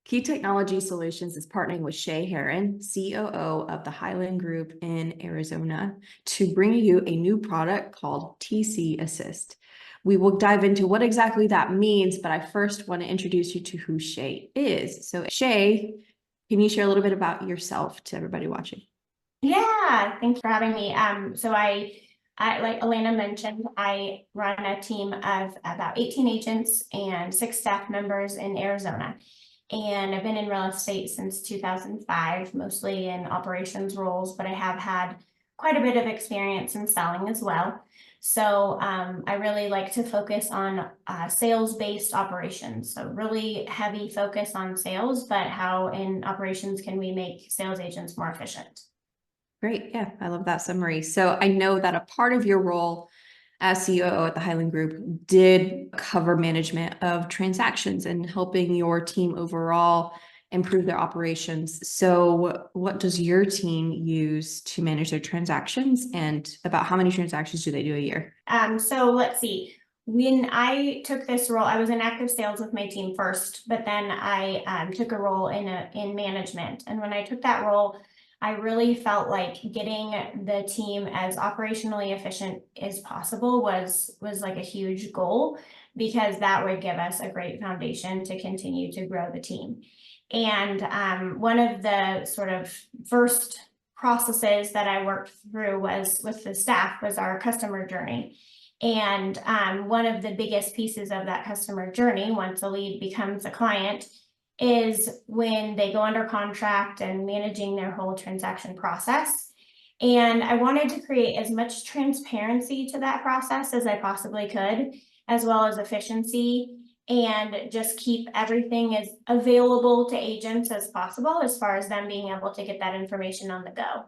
Key Technology Solutions is partnering with Herren, COO of the Hyland Group in Arizona, to bring you a new product called TC Assist. We will dive into what exactly that means, but I first want to introduce you to who Shay is. So Shay, can you share a little bit about yourself to everybody watching? Yeah, thanks for having me. So I like Elena mentioned, I run a team of about 18 agents and 6 staff members in Arizona. And I've been in real estate since 2005, mostly in operations roles, but I have had quite a bit of experience in selling as well. So I really like to focus on sales-based operations. So really heavy focus on sales, but how in operations can we make sales agents more efficient? Great. Yeah, I love that summary. So I know that a part of your role as COO at the Hyland Group did cover management of transactions and helping your team overall improve their operations. So what does your team use to manage their transactions, and about how many transactions do they do a year? So let's see. When I took this role, I was in active sales with my team first, but then I took a role in management. And when I took that role, I really felt like getting the team as operationally efficient as possible was like a huge goal, because that would give us a great foundation to continue to grow the team. And one of the sort of first processes that I worked through was with the staff was our customer journey. And one of the biggest pieces of that customer journey, once a lead becomes a client, is when they go under contract and managing their whole transaction process. And I wanted to create as much transparency to that process as I possibly could, as well as efficiency, and just keep everything as available to agents as possible as far as them being able to get that information on the go.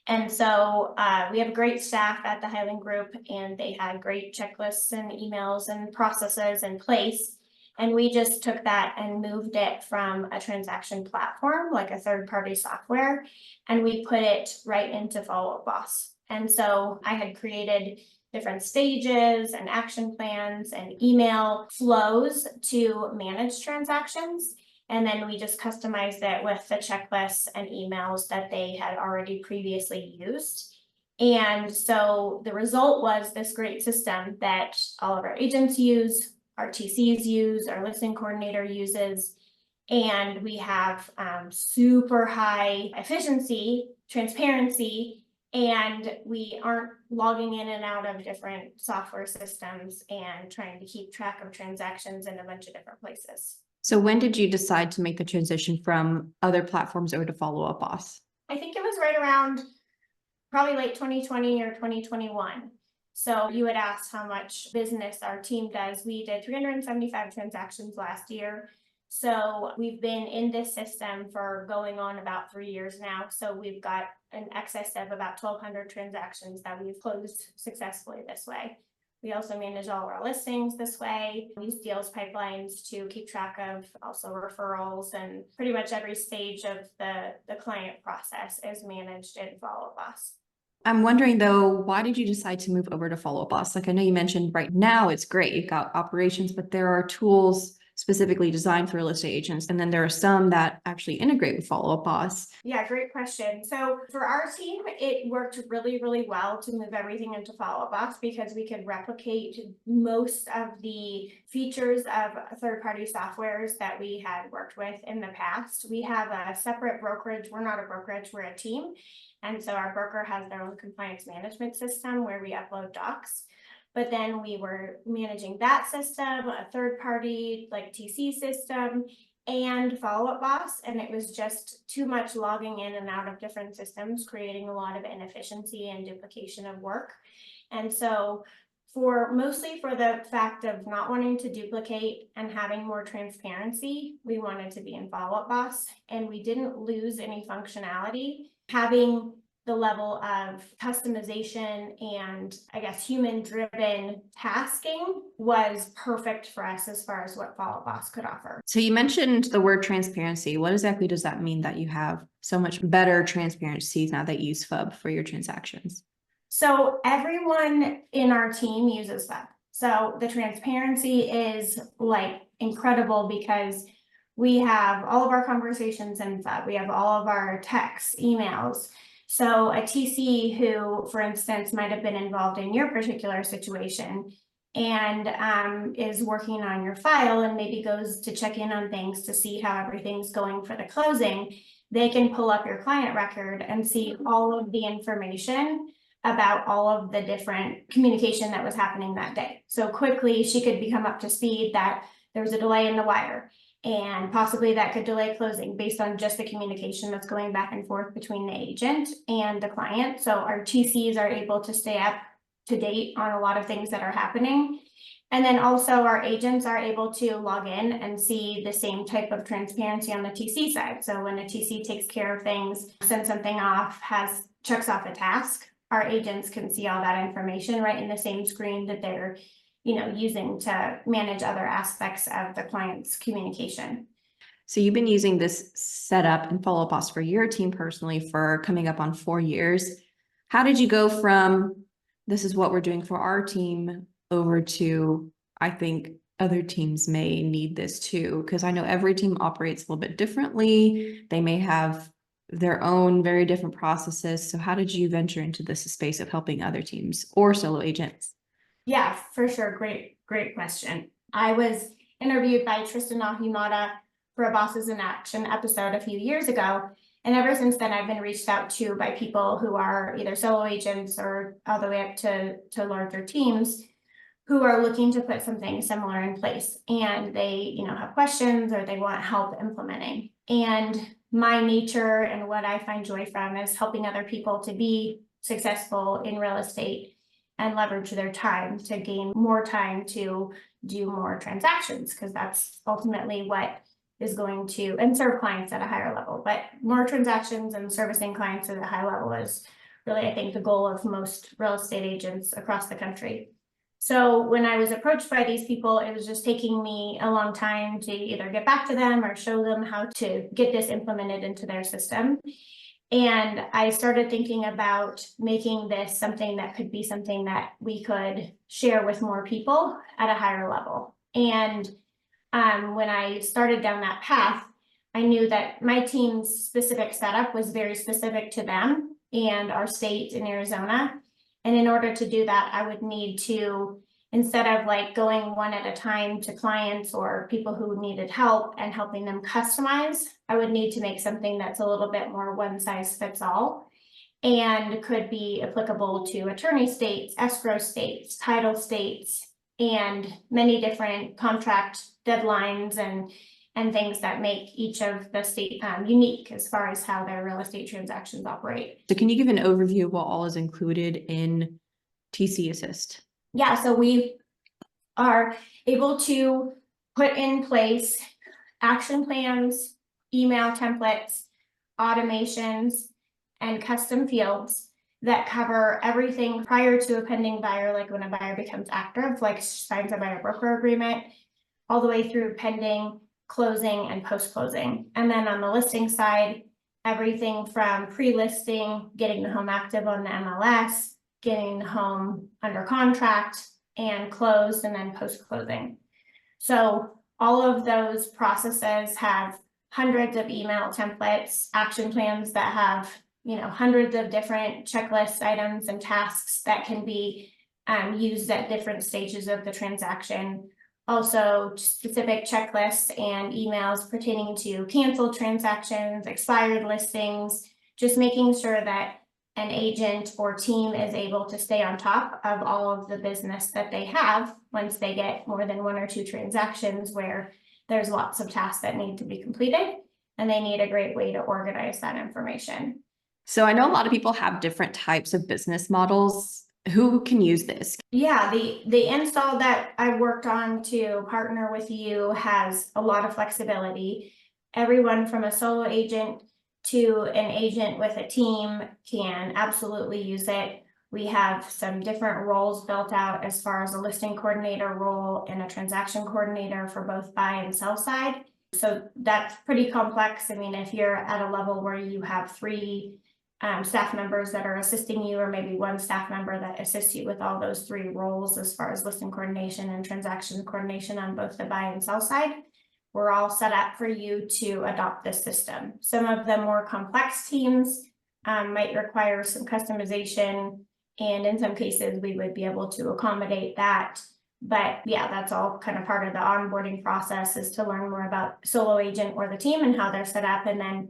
And so we have a great staff at the Hyland Group, and they had great checklists and emails and processes in place. And we just took that and moved it from a transaction platform, like a third-party software, and we put it right into Follow Up Boss. And so I had created different stages and action plans and email flows to manage transactions. And then we just customized it with the checklists and emails that they had already previously used. And so the result was this great system that all of our agents use, our TCs use, our listing coordinator uses, and we have super high efficiency, transparency, and we aren't logging in and out of different software systems and trying to keep track of transactions in a bunch of different places. So when did you decide to make the transition from other platforms over to Follow Up Boss? I think it was right around probably late 2020 or 2021. So you had asked how much business our team does. We did 375 transactions last year. So we've been in this system for going on about 3 years now. So we've got an excess of about 1,200 transactions that we've closed successfully this way. We also manage all of our listings this way. We use deals pipelines to keep track of also referrals, and pretty much every stage of the client process is managed in Follow Up Boss. I'm wondering though, why did you decide to move over to Follow Up Boss? Like I know you mentioned right now it's great, you've got operations, but there are tools specifically designed for real estate agents. And then there are some that actually integrate with Follow Up Boss. Yeah, great question. So for our team, it worked really, really well to move everything into Follow Up Boss, because we could replicate most of the features of third-party softwares that we had worked with in the past. We have a separate brokerage. We're not a brokerage, we're a team. And so our broker has their own compliance management system where we upload docs. But then we were managing that system, a third party like TC system, and Follow Up Boss. And it was just too much logging in and out of different systems, creating a lot of inefficiency and duplication of work. And so mostly for the fact of not wanting to duplicate and having more transparency, we wanted to be in Follow Up Boss, and we didn't lose any functionality. Having the level of customization and I guess human-driven tasking was perfect for us as far as what Follow Up Boss could offer. So you mentioned the word transparency. What exactly does that mean that you have so much better transparency now that you use FUB for your transactions? So everyone in our team uses FUB. So the transparency is like incredible, because we have all of our conversations in FUD, we have all of our texts, emails. So a TC who, for instance, might have been involved in your particular situation and is working on your file and maybe goes to check in on things to see how everything's going for the closing, they can pull up your client record and see all of the information about all of the different communication that was happening that day. So quickly she could become up to speed that there was a delay in the wire, and possibly that could delay closing based on just the communication that's going back and forth between the agent and the client. So our TCs are able to stay up to date on a lot of things that are happening. And then also our agents are able to log in and see the same type of transparency on the TC side. So when a TC takes care of things, sends something off, checks off a task, our agents can see all that information right in the same screen that they're using to manage other aspects of the client's communication. So you've been using this setup and Follow Up Boss for your team personally for coming up on 4 years. How did you go from this is what we're doing for our team over to I think other teams may need this too? Because I know every team operates a little bit differently. They may have their own very different processes. So how did you venture into this space of helping other teams or solo agents? Yeah, for sure. Great question. I was interviewed by Tristan Ahumada for a Bosses in Action episode a few years ago. And ever since then, I've been reached out to by people who are either solo agents or all the way up to larger teams who are looking to put something similar in place. And they, have questions or they want help implementing. And my nature and what I find joy from is helping other people to be successful in real estate and leverage their time to gain more time to do more transactions, because that's ultimately what is going to, and serve clients at a higher level. But more transactions and servicing clients at a high level is really, I think, the goal of most real estate agents across the country. So when I was approached by these people, it was just taking me a long time to either get back to them or show them how to get this implemented into their system. And I started thinking about making this something that could be something that we could share with more people at a higher level. And when I started down that path, I knew that my team's specific setup was very specific to them and our state in Arizona. And in order to do that, I would need to, instead of like going one at a time to clients or people who needed help and helping them customize, I would need to make something that's a little bit more one size fits all and could be applicable to attorney states, escrow states, title states, and many different contract deadlines and things that make each of the state unique as far as how their real estate transactions operate. So can you give an overview of what all is included in TC Assist? Yeah, so we are able to put in place action plans, email templates, automations, and custom fields that cover everything prior to a pending buyer, like when a buyer becomes active, like signs a buyer broker agreement, all the way through pending, closing, and post-closing. And then on the listing side, everything from pre-listing, getting the home active on the MLS, getting the home under contract and closed, and then post-closing. So all of those processes have hundreds of email templates, action plans that have hundreds of different checklist items and tasks that can be used at different stages of the transaction. Also specific checklists and emails pertaining to canceled transactions, expired listings, just making sure that an agent or team is able to stay on top of all of the business that they have once they get more than 1 or 2 transactions where there's lots of tasks that need to be completed, and they need a great way to organize that information. So I know a lot of people have different types of business models. Who can use this? Yeah, the install that I worked on to partner with you has a lot of flexibility. Everyone from a solo agent to an agent with a team can absolutely use it. We have some different roles built out as far as a listing coordinator role and a transaction coordinator for both buy and sell side. So that's pretty complex. I mean, if you're at a level where you have 3 staff members that are assisting you, or maybe 1 staff member that assists you with all those 3 roles as far as listing coordination and transaction coordination on both the buy and sell side, we're all set up for you to adopt this system. Some of the more complex teams might require some customization, and in some cases we would be able to accommodate that. But yeah, that's all kind of part of the onboarding process, is to learn more about solo agent or the team and how they're set up, and then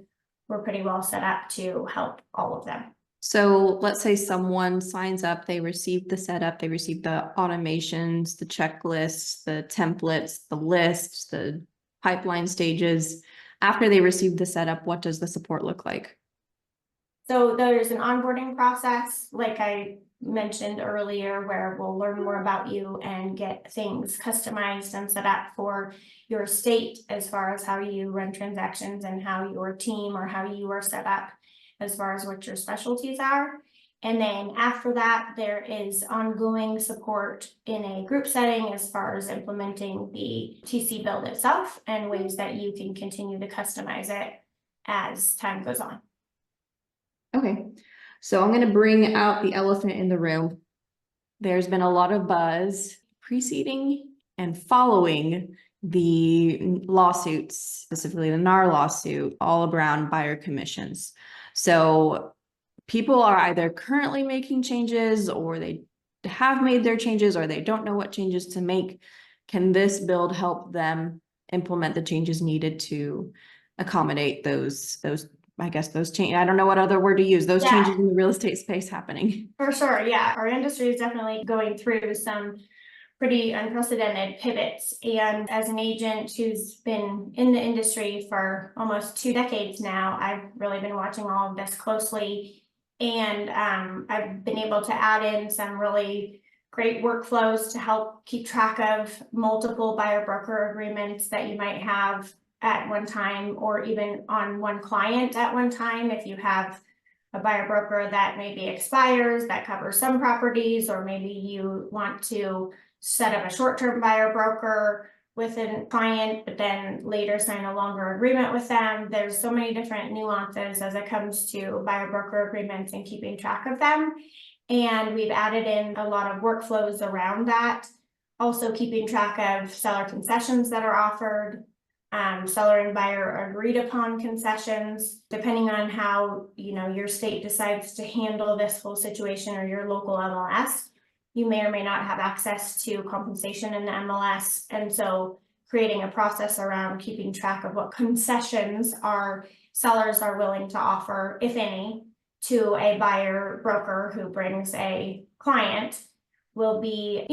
we're pretty well set up to help all of them. So let's say someone signs up, they receive the setup, they receive the automations, the checklists, the templates, the lists, the pipeline stages. After they receive the setup, what does the support look like? So there's an onboarding process, like I mentioned earlier, where we'll learn more about you and get things customized and set up for your state as far as how you run transactions and how your team or how you are set up as far as what your specialties are. And then after that, there is ongoing support in a group setting as far as implementing the TC build itself and ways that you can continue to customize it as time goes on. Okay, so I'm going to bring out the elephant in the room. There's been a lot of buzz preceding and following the lawsuits, specifically the NAR lawsuit, all around buyer commissions. So people are either currently making changes, or they have made their changes, or they don't know what changes to make. Can this build help them implement the changes needed to accommodate those I guess those change, I don't know what other word to use, those changes in the real estate space happening? For sure, yeah. Our industry is definitely going through some pretty unprecedented pivots. And as an agent who's been in the industry for almost 2 decades now, I've really been watching all of this closely. And I've been able to add in some really great workflows to help keep track of multiple buyer broker agreements that you might have at one time, or even on one client at one time. If you have a buyer broker that maybe expires, that covers some properties, or maybe you want to set up a short-term buyer broker with a client, but then later sign a longer agreement with them. There's so many different nuances as it comes to buyer broker agreements and keeping track of them. And we've added in a lot of workflows around that. Also keeping track of seller concessions that are offered, seller and buyer agreed upon concessions, depending on how your state decides to handle this whole situation, or your local MLS. You may or may not have access to compensation in the MLS. And so creating a process around keeping track of what concessions our sellers are willing to offer, if any, to a buyer broker who brings a client will be,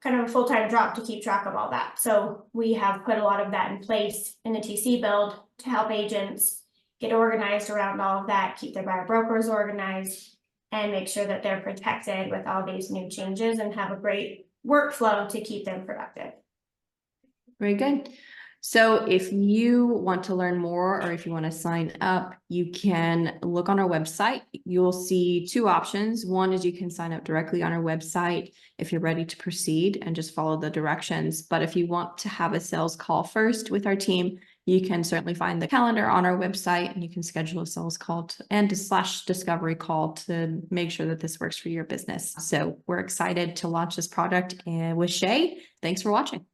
kind of a full-time job to keep track of all that. So we have put a lot of that in place in the TC build to help agents get organized around all of that, keep their buyer brokers organized, and make sure that they're protected with all these new changes and have a great workflow to keep them productive. Very good. So if you want to learn more, or if you want to sign up, you can look on our website. You'll see 2 options. One is you can sign up directly on our website if you're ready to proceed and just follow the directions. But if you want to have a sales call first with our team, you can certainly find the calendar on our website, and you can schedule a sales call and /discovery call to make sure that this works for your business. So we're excited to launch this product with Shay. Thanks for watching.